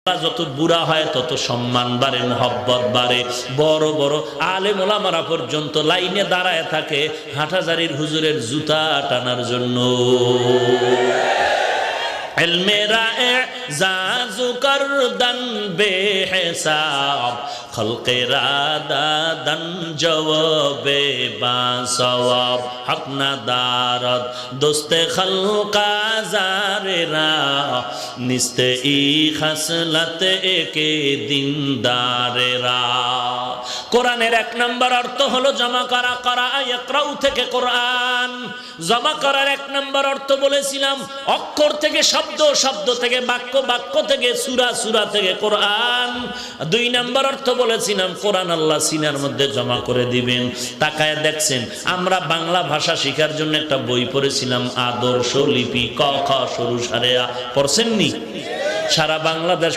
যত বুড়া হয় তত সম্মান বাড়ে, মোহব্বত বাড়ে। বড় বড় আলেম ওলামারা পর্যন্ত লাইনে দাঁড়ায় থাকে হাটহাজারীর হুজুরের জুতা টানার জন্য। ইলমেরা এজাজু করদান বেহিসাব, খলকেরা দাদান জওয়াবে বাসওয়াব, হক না দারদ দোস্তে খলকা জারেরা, নিস্তে ই খাসলাত একে দিনদারেরা। কোরআনের এক নম্বর অর্থ হলো জমা করা। করা ইয়াকরাউ থেকে কোরআন জমা করার এক নম্বর অর্থ বলেছিলাম অক্ষর থেকে শব্দ, শব্দ থেকে বাক্য, বাক্য থেকে সূরা, সূরা থেকে কোরআন। দুই নম্বর অর্থ বলেছিলাম কোরআন আল্লাহ সিনার মধ্যে জমা করে দিবেন। তাকায় দেখছেন আমরা বাংলা ভাষা শেখার জন্য একটা বই পড়েছিলাম আদর্শ লিপি, ক খ সরু সারে আ, পড়ছেননি? সারা বাংলাদেশ